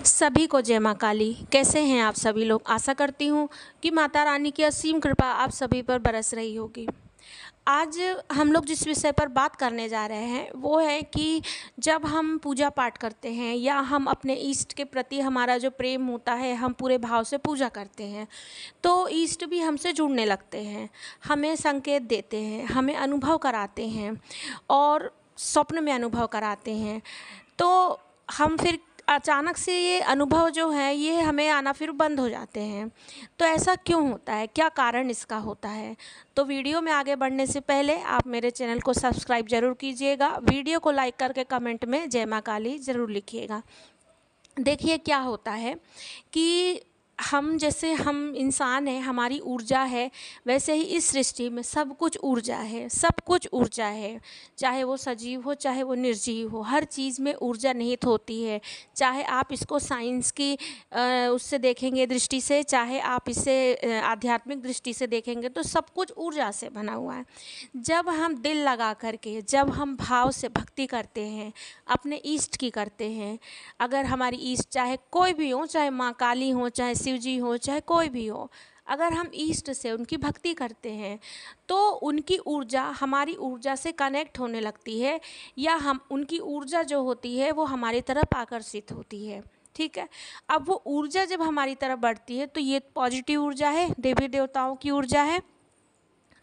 सभी को जय माँ काली। कैसे हैं आप सभी लोग। आशा करती हूँ कि माता रानी की असीम कृपा आप सभी पर बरस रही होगी। आज हम लोग जिस विषय पर बात करने जा रहे हैं वो है कि जब हम पूजा पाठ करते हैं या हम अपने इष्ट के प्रति हमारा जो प्रेम होता है, हम पूरे भाव से पूजा करते हैं तो इष्ट भी हमसे जुड़ने लगते हैं, हमें संकेत देते हैं, हमें अनुभव कराते हैं और स्वप्न में अनुभव कराते हैं। तो हम फिर अचानक से ये अनुभव जो है ये हमें आना फिर बंद हो जाते हैं। तो ऐसा क्यों होता है, क्या कारण इसका होता है? तो वीडियो में आगे बढ़ने से पहले आप मेरे चैनल को सब्सक्राइब ज़रूर कीजिएगा, वीडियो को लाइक करके कमेंट में जय माँ काली ज़रूर लिखिएगा। देखिए क्या होता है कि हम इंसान हैं, हमारी ऊर्जा है, वैसे ही इस सृष्टि में सब कुछ ऊर्जा है, सब कुछ ऊर्जा है। चाहे वो सजीव हो चाहे वो निर्जीव हो, हर चीज़ में ऊर्जा निहित होती है। चाहे आप इसको साइंस की उससे देखेंगे दृष्टि से, चाहे आप इसे आध्यात्मिक दृष्टि से देखेंगे, तो सब कुछ ऊर्जा से बना हुआ है। जब हम दिल लगा करके, जब हम भाव से भक्ति करते हैं, अपने इष्ट की करते हैं, अगर हमारी इष्ट चाहे कोई भी हो, चाहे माँ काली हो, चाहे शिव जी हो, चाहे कोई भी हो, अगर हम इष्ट से उनकी भक्ति करते हैं तो उनकी ऊर्जा हमारी ऊर्जा से कनेक्ट होने लगती है, या हम उनकी ऊर्जा जो होती है वो हमारी तरफ आकर्षित होती है। ठीक है। अब वो ऊर्जा जब हमारी तरफ बढ़ती है तो ये पॉजिटिव ऊर्जा है, देवी देवताओं की ऊर्जा है।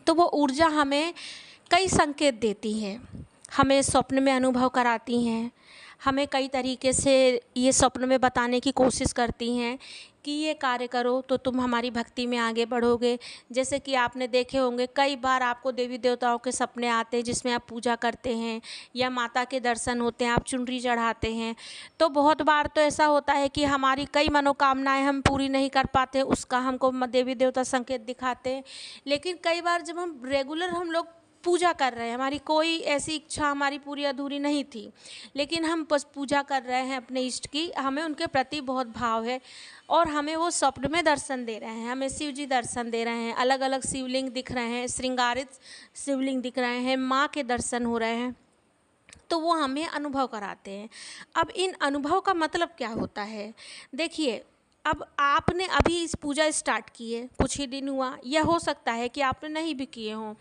तो वो ऊर्जा हमें कई संकेत देती है, हमें स्वप्न में अनुभव कराती हैं, हमें कई तरीके से ये स्वप्न में बताने की कोशिश करती हैं कि ये कार्य करो तो तुम हमारी भक्ति में आगे बढ़ोगे। जैसे कि आपने देखे होंगे कई बार आपको देवी देवताओं के सपने आते हैं जिसमें आप पूजा करते हैं या माता के दर्शन होते हैं, आप चुनरी चढ़ाते हैं। तो बहुत बार तो ऐसा होता है कि हमारी कई मनोकामनाएं हम पूरी नहीं कर पाते, उसका हमको देवी देवता संकेत दिखाते हैं। लेकिन कई बार जब हम रेगुलर हम लोग पूजा कर रहे हैं, हमारी कोई ऐसी इच्छा हमारी पूरी अधूरी नहीं थी, लेकिन हम बस पूजा कर रहे हैं अपने इष्ट की, हमें उनके प्रति बहुत भाव है और हमें वो स्वप्न में दर्शन दे रहे हैं, हमें शिव जी दर्शन दे रहे हैं, अलग अलग शिवलिंग दिख रहे हैं, श्रृंगारित शिवलिंग दिख रहे हैं, माँ के दर्शन हो रहे हैं, तो वो हमें अनुभव कराते हैं। अब इन अनुभव का मतलब क्या होता है? देखिए, अब आपने अभी इस पूजा स्टार्ट की है, कुछ ही दिन हुआ, या हो सकता है कि आपने नहीं भी किए हों,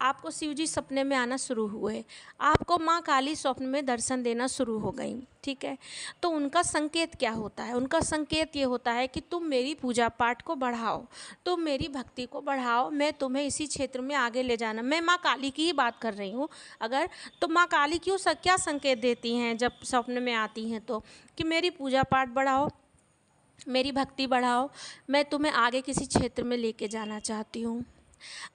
आपको शिव जी सपने में आना शुरू हुए, आपको माँ काली स्वप्न में दर्शन देना शुरू हो गई। ठीक है। तो उनका संकेत क्या होता है? उनका संकेत ये होता है कि तुम मेरी पूजा पाठ को बढ़ाओ, तुम मेरी भक्ति को बढ़ाओ, मैं तुम्हें इसी क्षेत्र में आगे ले जाना। मैं माँ काली की ही बात कर रही हूँ। अगर तो माँ काली क्यों क्या संकेत देती हैं जब स्वप्न में आती हैं? तो कि मेरी पूजा पाठ बढ़ाओ, मेरी भक्ति बढ़ाओ, मैं तुम्हें आगे किसी क्षेत्र में लेके जाना चाहती हूँ।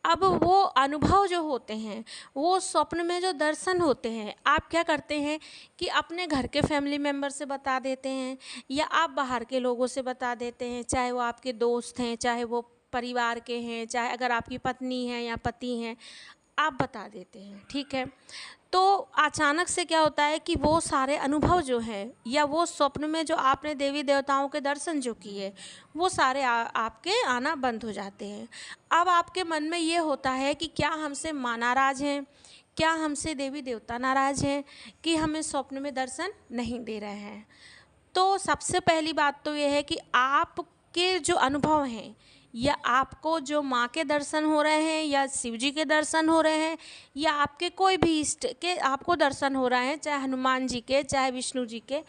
अब वो अनुभव जो होते हैं, वो स्वप्न में जो दर्शन होते हैं, आप क्या करते हैं कि अपने घर के फैमिली मेम्बर से बता देते हैं या आप बाहर के लोगों से बता देते हैं, चाहे वो आपके दोस्त हैं, चाहे वो परिवार के हैं, चाहे अगर आपकी पत्नी है या पति हैं, आप बता देते हैं। ठीक है। तो अचानक से क्या होता है कि वो सारे अनुभव जो हैं या वो स्वप्न में जो आपने देवी देवताओं के दर्शन जो किए, वो सारे आपके आना बंद हो जाते हैं। अब आपके मन में ये होता है कि क्या हमसे माँ नाराज़ हैं, क्या हमसे देवी देवता नाराज़ हैं कि हमें स्वप्न में दर्शन नहीं दे रहे हैं? तो सबसे पहली बात तो ये है कि आपके जो अनुभव हैं, या आपको जो माँ के दर्शन हो रहे हैं या शिव जी के दर्शन हो रहे हैं या आपके कोई भी इष्ट के आपको दर्शन हो रहे हैं, चाहे हनुमान जी के चाहे विष्णु जी के,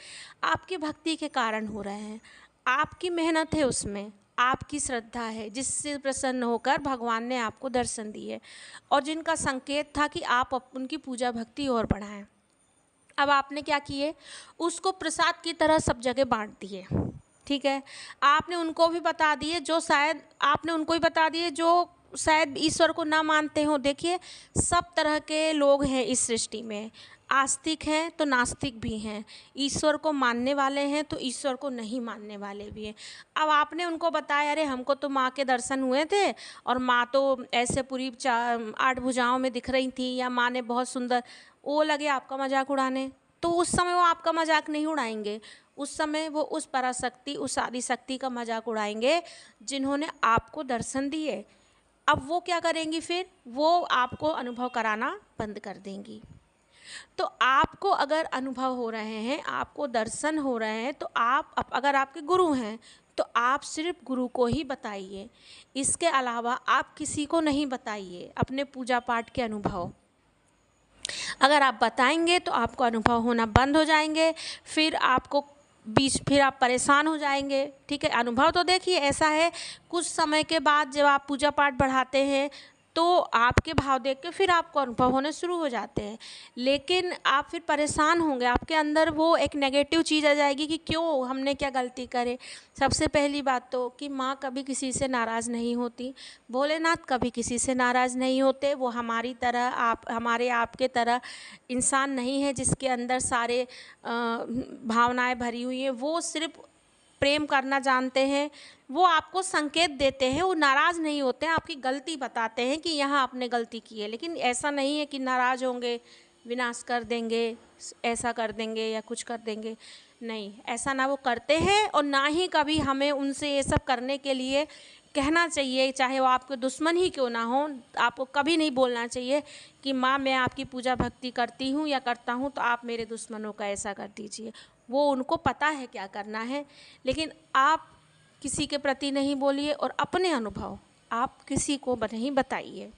आपकी भक्ति के कारण हो रहे हैं। आपकी मेहनत है उसमें, आपकी श्रद्धा है जिससे प्रसन्न होकर भगवान ने आपको दर्शन दिए और जिनका संकेत था कि आप उनकी पूजा भक्ति और बढ़ाएं। अब आपने क्या किए, उसको प्रसाद की तरह सब जगह बांट दिए। ठीक है। आपने उनको भी बता दिए जो शायद आपने उनको भी बता दिए जो शायद ईश्वर को ना मानते हो। देखिए, सब तरह के लोग हैं इस सृष्टि में, आस्तिक हैं तो नास्तिक भी हैं, ईश्वर को मानने वाले हैं तो ईश्वर को नहीं मानने वाले भी हैं। अब आपने उनको बताया, अरे हमको तो माँ के दर्शन हुए थे और माँ तो ऐसे पूरी 8 भुजाओं में दिख रही थी, या माँ ने बहुत सुंदर, वो लगे आपका मजाक उड़ाने। तो उस समय वो आपका मजाक नहीं उड़ाएंगे, उस समय वो उस पराशक्ति, उस आदिशक्ति का मजाक उड़ाएंगे जिन्होंने आपको दर्शन दिए। अब वो क्या करेंगी, फिर वो आपको अनुभव कराना बंद कर देंगी। तो आपको अगर अनुभव हो रहे हैं, आपको दर्शन हो रहे हैं, तो आप अगर आपके गुरु हैं तो आप सिर्फ गुरु को ही बताइए। इसके अलावा आप किसी को नहीं बताइए अपने पूजा पाठ के अनुभव। अगर आप बताएंगे तो आपको अनुभव होना बंद हो जाएंगे, फिर आप परेशान हो जाएंगे। ठीक है, अनुभव तो देखिए ऐसा है, कुछ समय के बाद जब आप पूजा पाठ बढ़ाते हैं तो आपके भाव देख के फिर आपको अनुभव होने शुरू हो जाते हैं, लेकिन आप फिर परेशान होंगे, आपके अंदर वो एक नेगेटिव चीज़ आ जाएगी कि क्यों, हमने क्या गलती करे। सबसे पहली बात तो कि माँ कभी किसी से नाराज़ नहीं होती, भोलेनाथ कभी किसी से नाराज़ नहीं होते। वो हमारी तरह हमारे आपके तरह इंसान नहीं है जिसके अंदर सारे भावनाएं भरी हुई हैं। वो सिर्फ प्रेम करना जानते हैं, वो आपको संकेत देते हैं, वो नाराज़ नहीं होते हैं, आपकी गलती बताते हैं कि यहाँ आपने गलती की है। लेकिन ऐसा नहीं है कि नाराज़ होंगे, विनाश कर देंगे, ऐसा कर देंगे या कुछ कर देंगे, नहीं, ऐसा ना वो करते हैं और ना ही कभी हमें उनसे ये सब करने के लिए कहना चाहिए। चाहे वो आपके दुश्मन ही क्यों ना हो, आपको कभी नहीं बोलना चाहिए कि माँ मैं आपकी पूजा भक्ति करती हूँ या करता हूँ तो आप मेरे दुश्मनों का ऐसा कर दीजिए। वो उनको पता है क्या करना है, लेकिन आप किसी के प्रति नहीं बोलिए और अपने अनुभव आप किसी को नहीं बताइए।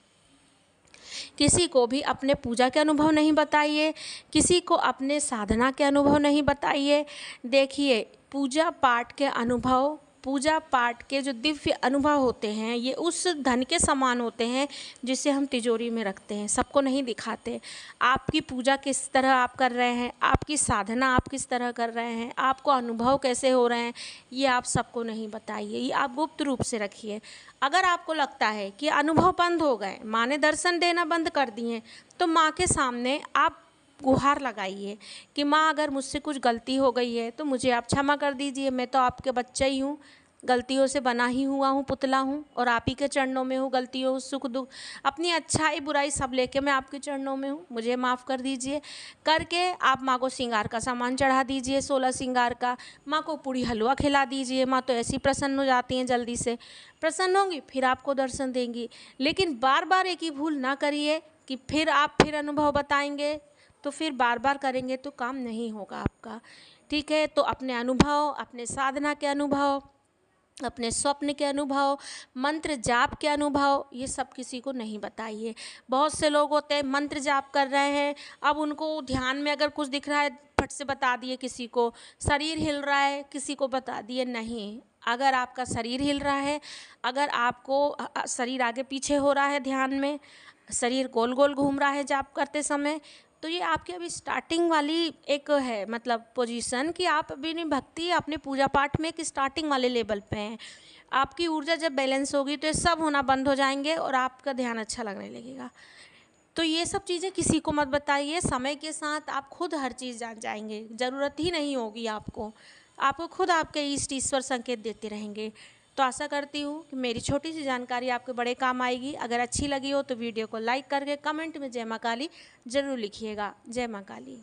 किसी को भी अपने पूजा के अनुभव नहीं बताइए, किसी को अपने साधना के अनुभव नहीं बताइए। देखिए, पूजा पाठ के अनुभव, पूजा पाठ के जो दिव्य अनुभव होते हैं ये उस धन के समान होते हैं जिसे हम तिजोरी में रखते हैं, सबको नहीं दिखाते। आपकी पूजा किस तरह आप कर रहे हैं, आपकी साधना आप किस तरह कर रहे हैं, आपको अनुभव कैसे हो रहे हैं, ये आप सबको नहीं बताइए, ये आप गुप्त रूप से रखिए। अगर आपको लगता है कि अनुभव बंद हो गए, माँ ने दर्शन देना बंद कर दिए, तो माँ के सामने आप गुहार लगाइए कि माँ अगर मुझसे कुछ गलती हो गई है तो मुझे आप क्षमा कर दीजिए। मैं तो आपके बच्चा ही हूँ, गलतियों से बना ही हुआ हूँ, पुतला हूँ और आप ही के चरणों में हूँ। गलतियों, सुख दुख, अपनी अच्छाई बुराई सब लेके मैं आपके चरणों में हूँ, मुझे माफ़ कर दीजिए। करके आप माँ को श्रृंगार का सामान चढ़ा दीजिए, 16 श्रृंगार का। माँ को पूड़ी हलवा खिला दीजिए, माँ तो ऐसी प्रसन्न हो जाती हैं, जल्दी से प्रसन्न होंगी, फिर आपको दर्शन देंगी। लेकिन बार बार एक ही भूल ना करिए कि फिर आप अनुभव बताएंगे, तो फिर बार बार करेंगे तो काम नहीं होगा आपका। ठीक है, तो अपने अनुभव, अपने साधना के अनुभव, अपने स्वप्न के अनुभव, मंत्र जाप के अनुभव, ये सब किसी को नहीं बताइए। बहुत से लोग होते हैं मंत्र जाप कर रहे हैं, अब उनको ध्यान में अगर कुछ दिख रहा है फट से बता दिए किसी को, शरीर हिल रहा है किसी को बता दिए, नहीं। अगर आपका शरीर हिल रहा है, अगर आपको शरीर आगे पीछे हो रहा है ध्यान में, शरीर गोल गोल घूम रहा है जाप करते समय, तो ये आपकी अभी स्टार्टिंग वाली एक है, मतलब पोजीशन कि आप अभी भक्ति अपने पूजा पाठ में एक स्टार्टिंग वाले लेवल पे हैं। आपकी ऊर्जा जब बैलेंस होगी तो ये सब होना बंद हो जाएंगे और आपका ध्यान अच्छा लगने लगेगा। तो ये सब चीज़ें किसी को मत बताइए, समय के साथ आप खुद हर चीज़ जान जाएंगे, ज़रूरत ही नहीं होगी आपको खुद आपके इष्ट ईश्वर संकेत देते रहेंगे। तो आशा करती हूँ कि मेरी छोटी सी जानकारी आपके बड़े काम आएगी। अगर अच्छी लगी हो तो वीडियो को लाइक करके कमेंट में जय माँ काली ज़रूर लिखिएगा। जय माँ काली।